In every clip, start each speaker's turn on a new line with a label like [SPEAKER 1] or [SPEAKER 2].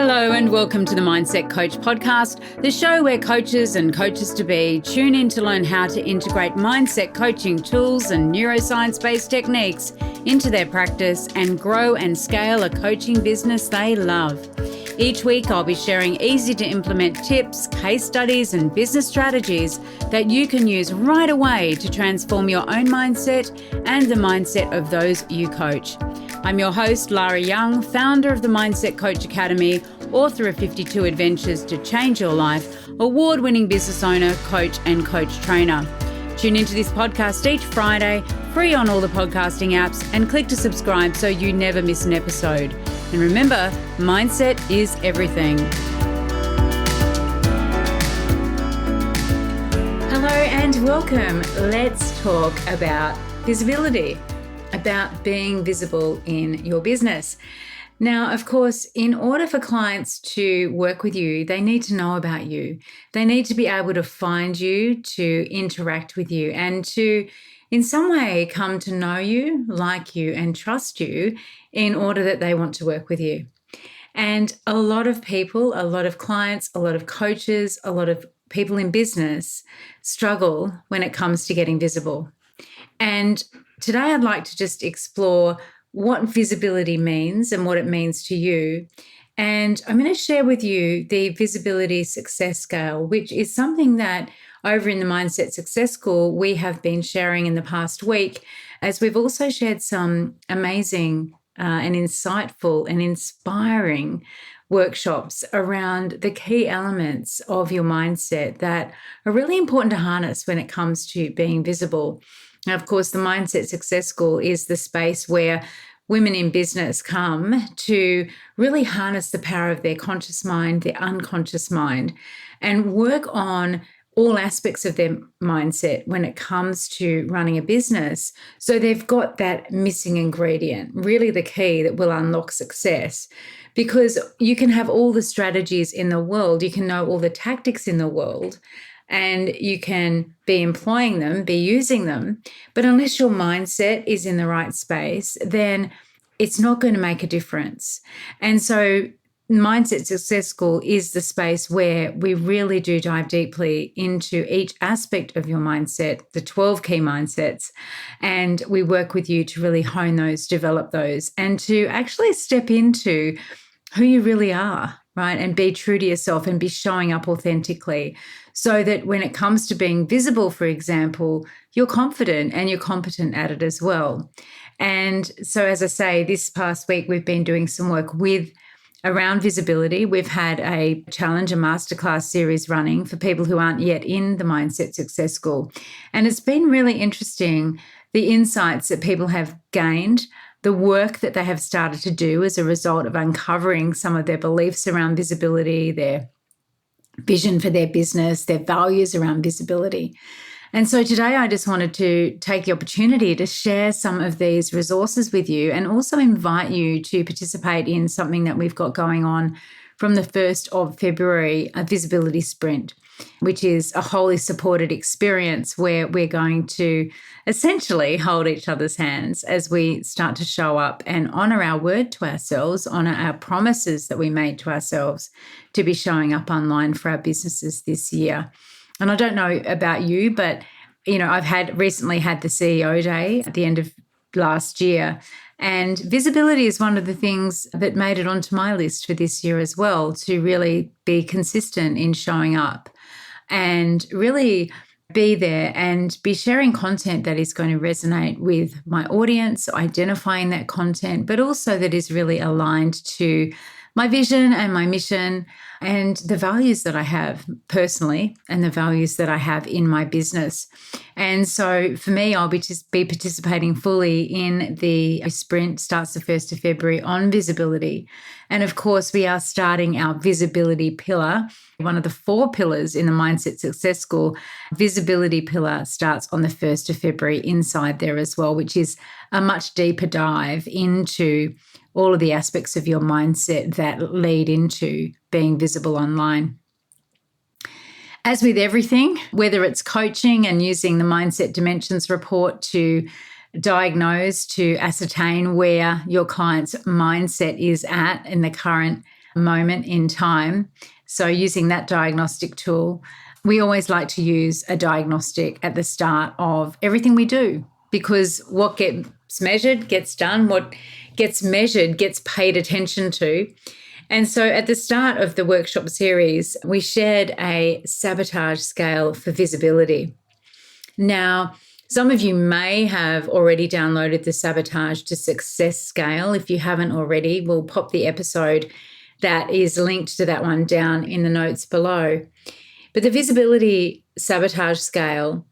[SPEAKER 1] Hello and welcome to the Mindset Coach podcast, the show where coaches and coaches-to-be tune in to learn how to integrate mindset coaching tools and neuroscience-based techniques into their practice and grow and scale a coaching business they love. Each week, I'll be sharing easy-to-implement tips, case studies, and business strategies that you can use right away to transform your own mindset and the mindset of those you coach. I'm your host, Lara Young, founder of the Mindset Coach Academy, author of 52 Adventures to Change Your Life, award-winning business owner, coach, and coach trainer. Tune into this podcast each Friday, free on all the podcasting apps, and click to subscribe so you never miss an episode. And remember, mindset is everything. Hello and welcome. Let's talk about visibility, about being visible in your business. Now, of course, in order for clients to work with you, they need to know about you. They need to be able to find you, to interact with you, and to, in some way, come to know you, like you, and trust you in order that they want to work with you. And a lot of people, a lot of clients, a lot of coaches, a lot of people in business struggle when it comes to getting visible. And today I'd like to just explore what visibility means and what it means to you. And I'm going to share with you the Visibility Success Scale, which is something that over in the Mindset Success School we have been sharing in the past week, as we've also shared some amazing and insightful and inspiring workshops around the key elements of your mindset that are really important to harness when it comes to being visible. Now, of course, the Mindset Success School is the space where women in business come to really harness the power of their conscious mind, their unconscious mind, and work on all aspects of their mindset when it comes to running a business. So they've got that missing ingredient, really the key that will unlock success. Because you can have all the strategies in the world, you can know all the tactics in the world, and you can be employing them, be using them. But unless your mindset is in the right space, then it's not going to make a difference. And so Mindset Success School is the space where we really do dive deeply into each aspect of your mindset, the 12 key mindsets, and we work with you to really hone those, develop those, and to actually step into who you really are, right? And be true to yourself and be showing up authentically so that when it comes to being visible, for example, you're confident and you're competent at it as well. And so, as I say, this past week, we've been doing some work around visibility. We've had a challenge, a masterclass series running for people who aren't yet in the Mindset Success School. And it's been really interesting, the insights that people have gained, the work that they have started to do as a result of uncovering some of their beliefs around visibility, their vision for their business, their values around visibility. And so today I just wanted to take the opportunity to share some of these resources with you and also invite you to participate in something that we've got going on from the 1st of February, a visibility sprint, which is a wholly supported experience where we're going to essentially hold each other's hands as we start to show up and honor our word to ourselves, honor our promises that we made to ourselves to be showing up online for our businesses this year. And I don't know about you, but, I've recently had the CEO Day at the end of last year. And visibility is one of the things that made it onto my list for this year as well, to really be consistent in showing up and really be there and be sharing content that is going to resonate with my audience, identifying that content, but also that is really aligned to my vision and my mission and the values that I have personally and the values that I have in my business. And so for me, I'll be participating fully in the sprint, starts the 1st of February, on visibility. And of course, we are starting our visibility pillar, one of the 4 pillars in the Mindset Success School. Visibility pillar starts on the 1st of February inside there as well, which is a much deeper dive into all of the aspects of your mindset that lead into being visible online. As with everything, whether it's coaching and using the Mindset Dimensions report to diagnose, to ascertain where your client's mindset is at in the current moment in time. So using that diagnostic tool, we always like to use a diagnostic at the start of everything we do, because what gets measured gets done. What gets measured gets paid attention to. And so at the start of the workshop series, we shared a sabotage scale for visibility. Now, some of you may have already downloaded the Sabotage to Success scale. If you haven't already, we'll pop the episode that is linked to that one down in the notes below. But the Visibility Sabotage scale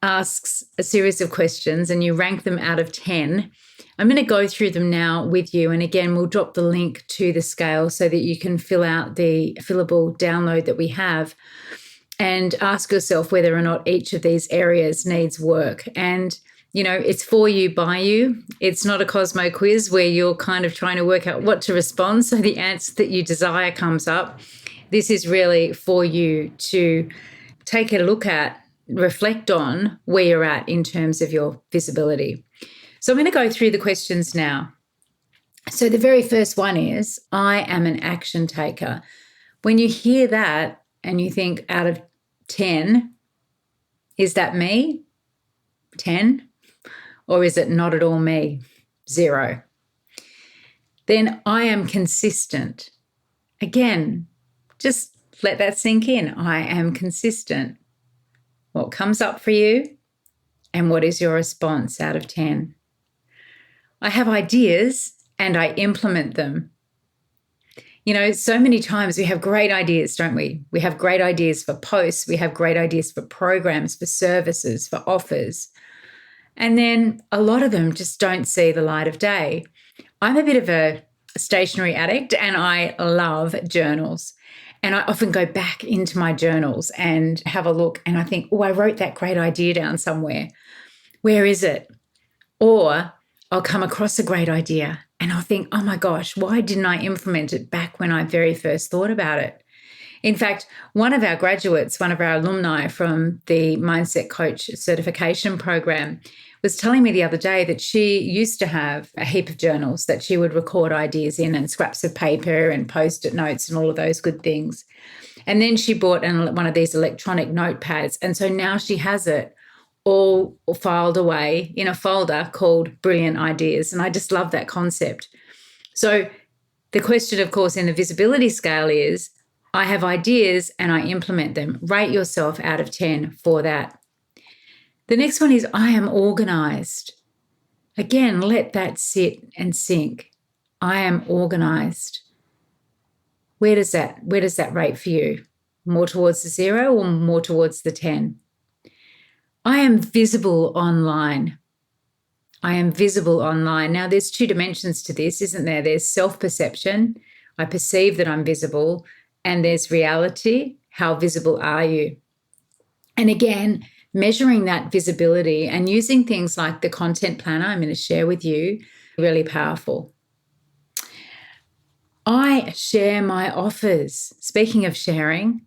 [SPEAKER 1] asks a series of questions and you rank them out of 10. I'm going to go through them now with you. And again, we'll drop the link to the scale so that you can fill out the fillable download that we have and ask yourself whether or not each of these areas needs work. And, it's for you, by you. It's not a Cosmo quiz where you're kind of trying to work out what to respond so the answer that you desire comes up. This is really for you to take a look at, reflect on where you're at in terms of your visibility. So I'm going to go through the questions now. So the very first one is, I am an action taker. When you hear that and you think out of 10, is that me? 10? Or is it not at all me? 0. Then I am consistent. Again, just let that sink in. I am consistent. What comes up for you? And what is your response out of 10? I have ideas and I implement them. So many times we have great ideas, don't we? We have great ideas for posts. We have great ideas for programs, for services, for offers. And then a lot of them just don't see the light of day. I'm a bit of a stationery addict and I love journals. And I often go back into my journals and have a look and I think, I wrote that great idea down somewhere. Where is it? Or I'll come across a great idea and I'll think, oh my gosh, why didn't I implement it back when I very first thought about it? In fact, one of our graduates, one of our alumni from the Mindset Coach certification program, was telling me the other day that she used to have a heap of journals that she would record ideas in and scraps of paper and Post-it notes and all of those good things. And then she bought one of these electronic notepads. And so now she has it all filed away in a folder called Brilliant Ideas. And I just love that concept. So the question, of course, in the visibility scale is, I have ideas and I implement them. Rate yourself out of 10 for that. The next one is, I am organized. Again, let that sit and sink. I am organized. Where does that rate for you? More towards the 0 or more towards the 10? I am visible online. I am visible online. Now, there's 2 dimensions to this, isn't there? There's self-perception. I perceive that I'm visible. And there's reality. How visible are you? And again, measuring that visibility and using things like the content planner I'm going to share with you, really powerful. I share my offers. Speaking of sharing,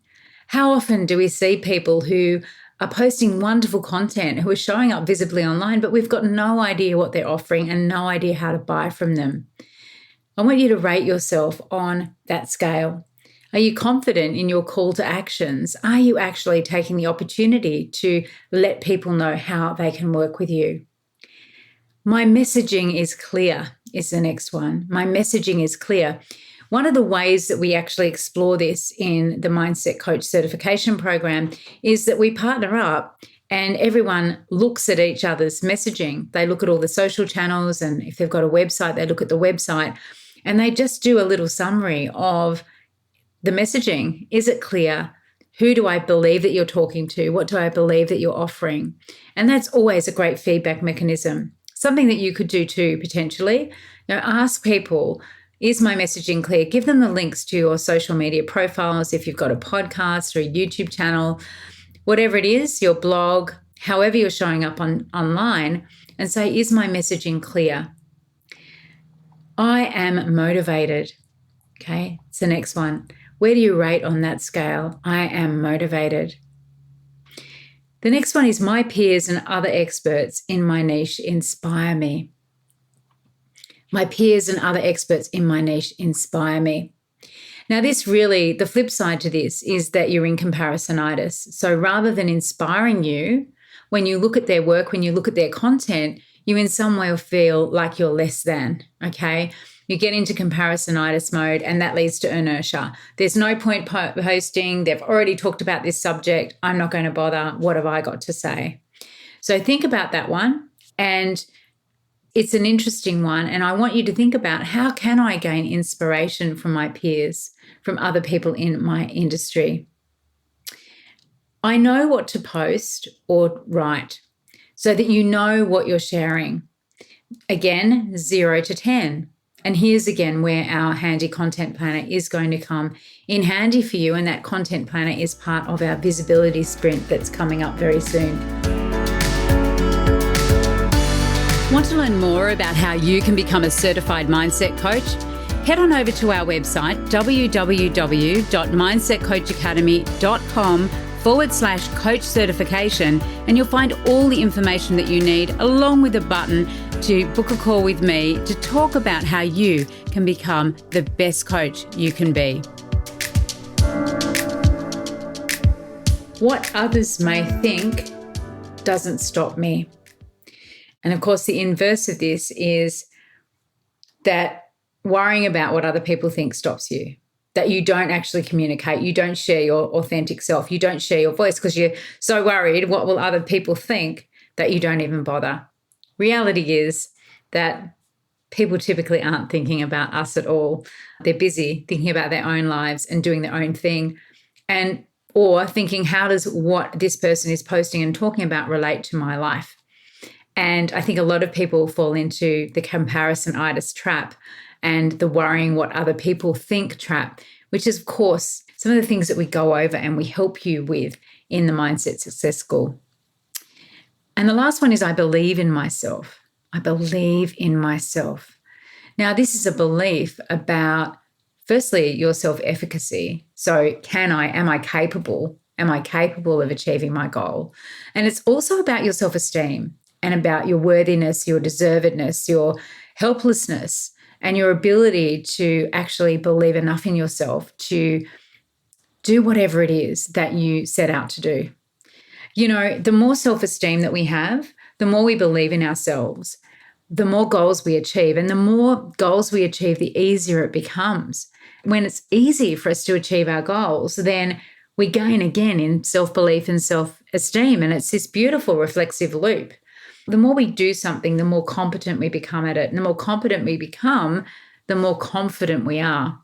[SPEAKER 1] how often do we see people who are posting wonderful content, who are showing up visibly online, but we've got no idea what they're offering and no idea how to buy from them? I want you to rate yourself on that scale. Are you confident in your call to actions? Are you actually taking the opportunity to let people know how they can work with you? My messaging is clear is the next one. My messaging is clear. One of the ways that we actually explore this in the Mindset Coach certification program is that we partner up and everyone looks at each other's messaging. They look at all the social channels, and if they've got a website, they look at the website, and they just do a little summary of the messaging. Is it clear? Who do I believe that you're talking to? What do I believe that you're offering? And that's always a great feedback mechanism. Something that you could do too, potentially. Ask people, is my messaging clear? Give them the links to your social media profiles. If you've got a podcast or a YouTube channel, whatever it is, your blog, however you're showing up online, and say, is my messaging clear? I am motivated. Okay, it's the next one. Where do you rate on that scale? I am motivated. The next one is, my peers and other experts in my niche inspire me. My peers and other experts in my niche inspire me. Now, the flip side to this is that you're in comparisonitis. So rather than inspiring you, when you look at their work, when you look at their content, you in some way feel like you're less than, okay? You get into comparisonitis mode, and that leads to inertia. There's no point posting. They've already talked about this subject. I'm not going to bother. What have I got to say? So think about that one. And it's an interesting one. And I want you to think about, how can I gain inspiration from my peers, from other people in my industry? I know what to post or write so that you know what you're sharing. Again, 0 to 10. And here's again where our handy content planner is going to come in handy for you. And that content planner is part of our visibility sprint that's coming up very soon. Want to learn more about how you can become a certified mindset coach? Head on over to our website, www.mindsetcoachacademy.com/coach certification, and you'll find all the information that you need, along with a button to book a call with me to talk about how you can become the best coach you can be. What others may think doesn't stop me. And of course, the inverse of this is that worrying about what other people think stops you, that you don't actually communicate, you don't share your authentic self, you don't share your voice because you're so worried what will other people think that you don't even bother. Reality is that people typically aren't thinking about us at all. They're busy thinking about their own lives and doing their own thing, or thinking, how does what this person is posting and talking about relate to my life? And I think a lot of people fall into the comparisonitis trap and the worrying what other people think trap, which is, of course, some of the things that we go over and we help you with in the Mindset Success School. And the last one is, I believe in myself. I believe in myself. Now, this is a belief about, firstly, your self-efficacy. So am I capable? Am I capable of achieving my goal? And it's also about your self-esteem and about your worthiness, your deservedness, your helplessness, and your ability to actually believe enough in yourself to do whatever it is that you set out to do. You know, the more self-esteem that we have, the more we believe in ourselves, the more goals we achieve. And the more goals we achieve, the easier it becomes. When it's easy for us to achieve our goals, then we gain again in self-belief and self-esteem. And it's this beautiful reflexive loop. The more we do something, the more competent we become at it. And the more competent we become, the more confident we are.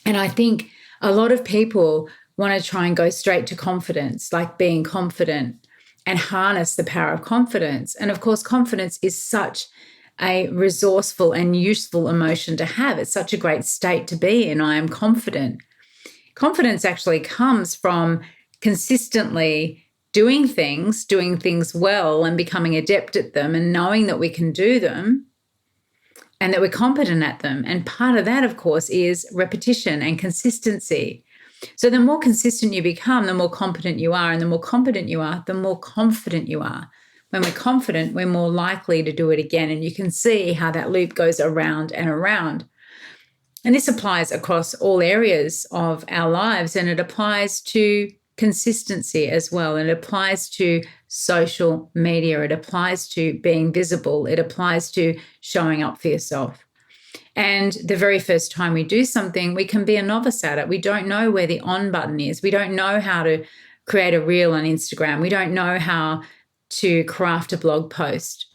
[SPEAKER 1] And I think a lot of people want to try and go straight to confidence, like being confident, and harness the power of confidence. And of course, confidence is such a resourceful and useful emotion to have. It's such a great state to be in. I am confident. Confidence actually comes from consistently doing things well and becoming adept at them and knowing that we can do them and that we're competent at them. And part of that, of course, is repetition and consistency. So the more consistent you become, the more competent you are. And the more competent you are, the more confident you are. When we're confident, we're more likely to do it again. And you can see how that loop goes around and around. And this applies across all areas of our lives, and it applies to consistency as well. And it applies to social media. It applies to being visible. It applies to showing up for yourself. And the very first time we do something, we can be a novice at it. We don't know where the on button is. We don't know how to create a reel on Instagram. We don't know how to craft a blog post.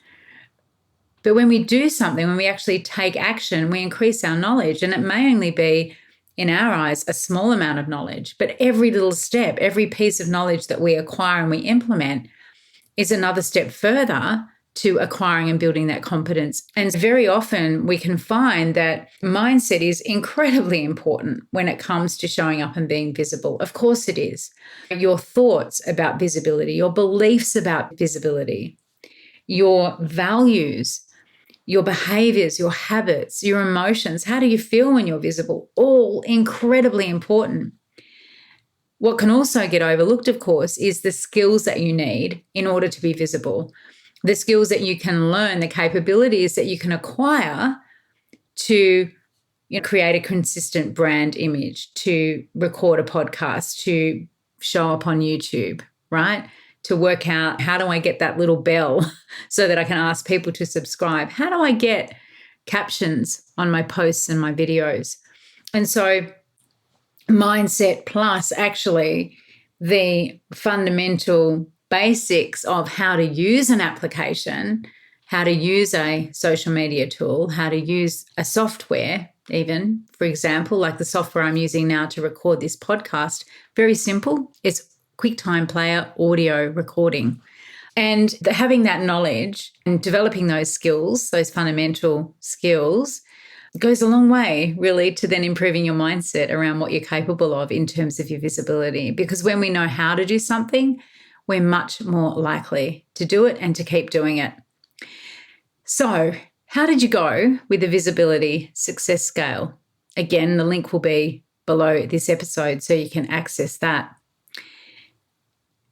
[SPEAKER 1] But when we do something, when we actually take action, we increase our knowledge. And it may only be, in our eyes, a small amount of knowledge. But every little step, every piece of knowledge that we acquire and we implement is another step further to acquiring and building that competence. And very often we can find that mindset is incredibly important when it comes to showing up and being visible. Of course it is. Your thoughts about visibility, your beliefs about visibility, your values, your behaviors, your habits, your emotions, how do you feel when you're visible? All incredibly important. What can also get overlooked, of course, is the skills that you need in order to be visible. The skills that you can learn, the capabilities that you can acquire to create a consistent brand image, to record a podcast, to show up on YouTube, right? To work out, how do I get that little bell so that I can ask people to subscribe? How do I get captions on my posts and my videos? And so mindset plus actually the fundamental basics of how to use an application, how to use a social media tool, how to use a software, even, for example, like the software I'm using now to record this podcast. Very simple. It's QuickTime Player audio recording. And having that knowledge and developing those skills, those fundamental skills, goes a long way, really, to then improving your mindset around what you're capable of in terms of your visibility. Because when we know how to do something, we're much more likely to do it and to keep doing it. So, how did you go with the visibility success scale? Again, the link will be below this episode so you can access that.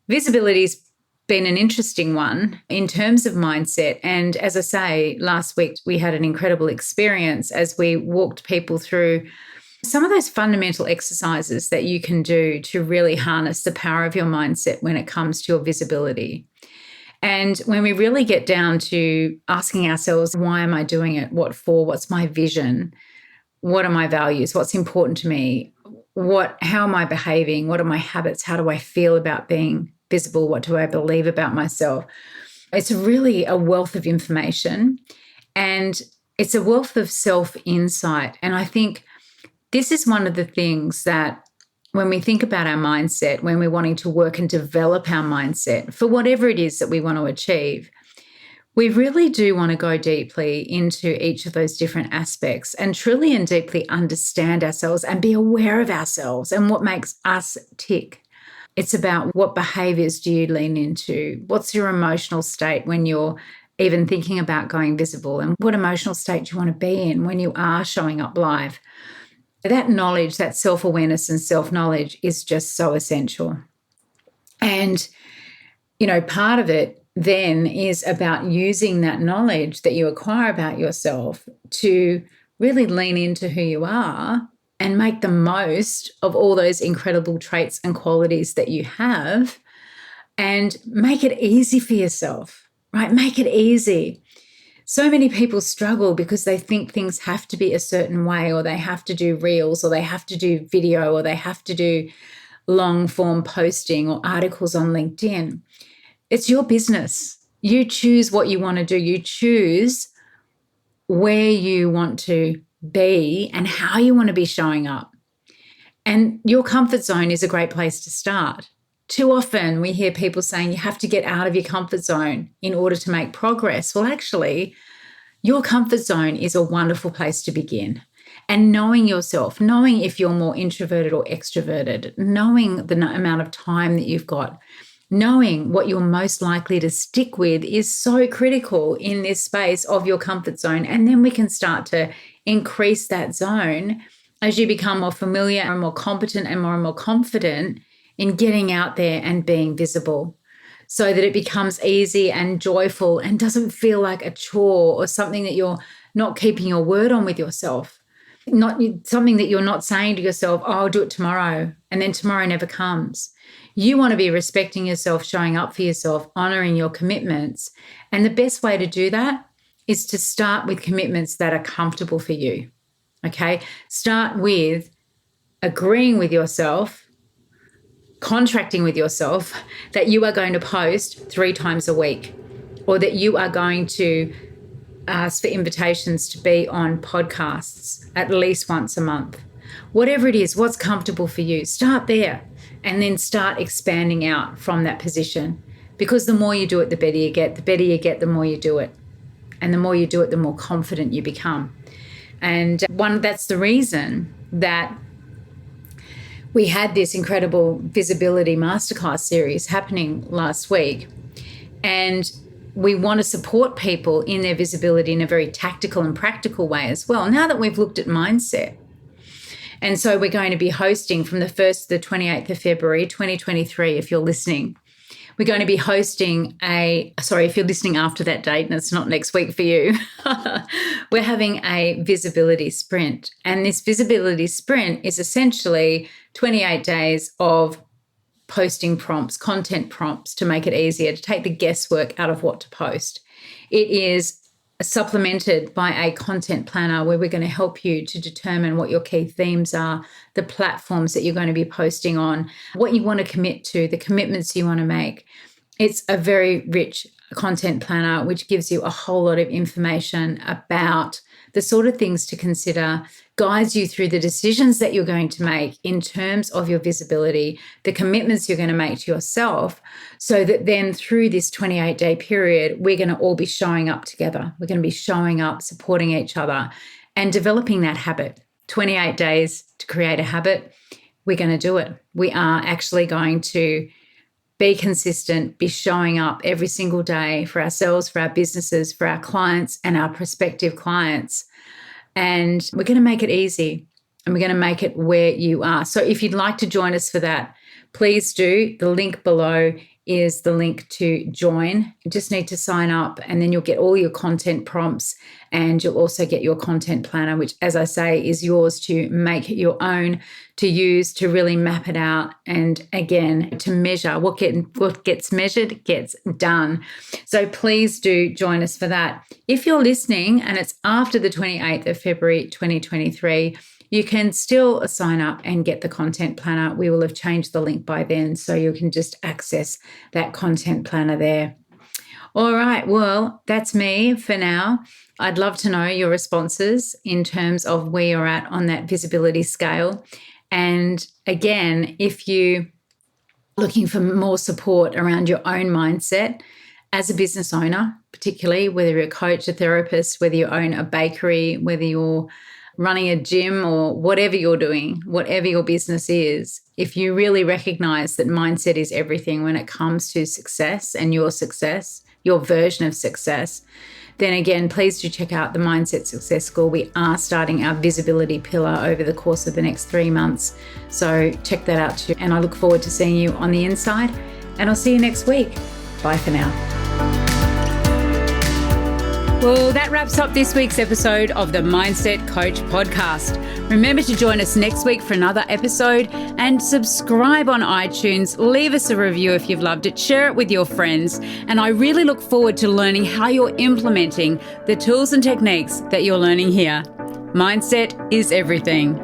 [SPEAKER 1] Visibility's been an interesting one in terms of mindset. And as I say, last week we had an incredible experience as we walked people through some of those fundamental exercises that you can do to really harness the power of your mindset when it comes to your visibility. And when we really get down to asking ourselves, why am I doing it? What for? What's my vision? What are my values? What's important to me? How am I behaving? What are my habits? How do I feel about being visible? What do I believe about myself? It's really a wealth of information, and it's a wealth of self-insight. And I think this is one of the things that when we think about our mindset, when we're wanting to work and develop our mindset for whatever it is that we want to achieve, we really do want to go deeply into each of those different aspects and truly and deeply understand ourselves and be aware of ourselves and what makes us tick. It's about what behaviors do you lean into? What's your emotional state when you're even thinking about going visible? And what emotional state do you want to be in when you are showing up live? That knowledge, that self-awareness and self-knowledge is just so essential. And, part of it then is about using that knowledge that you acquire about yourself to really lean into who you are and make the most of all those incredible traits and qualities that you have, and make it easy for yourself, right? Make it easy. So many people struggle because they think things have to be a certain way, or they have to do reels, or they have to do video, or they have to do long form posting or articles on LinkedIn. It's your business. You choose what you want to do. You choose where you want to be and how you want to be showing up. And your comfort zone is a great place to start. Too often we hear people saying you have to get out of your comfort zone in order to make progress. Well, actually, your comfort zone is a wonderful place to begin. And knowing yourself, knowing if you're more introverted or extroverted, knowing the amount of time that you've got, knowing what you're most likely to stick with is so critical in this space of your comfort zone. And then we can start to increase that zone as you become more familiar and more competent and more confident in getting out there and being visible, so that it becomes easy and joyful and doesn't feel like a chore or something that you're not keeping your word on with yourself. Not something that you're not saying to yourself, oh, I'll do it tomorrow, and then tomorrow never comes. You want to be respecting yourself, showing up for yourself, honoring your commitments. And the best way to do that is to start with commitments that are comfortable for you, okay? Start with agreeing with yourself, contracting with yourself that you are going to post 3 times a week, or that you are going to ask for invitations to be on podcasts at least once a month. Whatever it is, what's comfortable for you, start there and then start expanding out from that position, because the more you do it, the better you get. The better you get, the more you do it. And the more you do it, the more confident you become. And that's the reason that we had this incredible visibility masterclass series happening last week. And we want to support people in their visibility in a very tactical and practical way as well, now that we've looked at mindset. And so we're going to be hosting from the 1st to the 28th of February, 2023, if you're listening. we're going to be hosting if you're listening after that date and it's not next week for you, we're having a visibility sprint. And this visibility sprint is essentially 28 days of posting prompts, content prompts to make it easier, to take the guesswork out of what to post. It is supplemented by a content planner where we're going to help you to determine what your key themes are, the platforms that you're going to be posting on, what you want to commit to, the commitments you want to make. It's a very rich content planner which gives you a whole lot of information about the sort of things to consider, guides you through the decisions that you're going to make in terms of your visibility, the commitments you're going to make to yourself, so that then through this 28-day period, we're going to all be showing up together. We're going to be showing up, supporting each other and developing that habit. 28 days to create a habit. We're going to do it. We are actually going to be consistent, be showing up every single day for ourselves, for our businesses, for our clients and our prospective clients. And we're going to make it easy and we're going to make it where you are. So if you'd like to join us for that, please do. The link below is the link to join. You just need to sign up and then you'll get all your content prompts and you'll also get your content planner, which, as I say, is yours to make your own, to use, to really map it out. And again, to measure what gets measured gets done. So please do join us for that. If you're listening and it's after the 28th of February, 2023, you can still sign up and get the content planner. We will have changed the link by then, so you can just access that content planner there. All right, well, that's me for now. I'd love to know your responses in terms of where you're at on that visibility scale. And again, if you're looking for more support around your own mindset as a business owner, particularly whether you're a coach, a therapist, whether you own a bakery, whether you're running a gym or whatever you're doing, whatever your business is, if you really recognize that mindset is everything when it comes to success and your version of success, then again, please do check out the Mindset Success School. We are starting our visibility pillar over the course of the next 3 months. So check that out too. And I look forward to seeing you on the inside. And I'll see you next week. Bye for now. Well, that wraps up this week's episode of the Mindset Coach podcast. Remember to join us next week for another episode and subscribe on iTunes. Leave us a review if you've loved it. Share it with your friends. And I really look forward to learning how you're implementing the tools and techniques that you're learning here. Mindset is everything.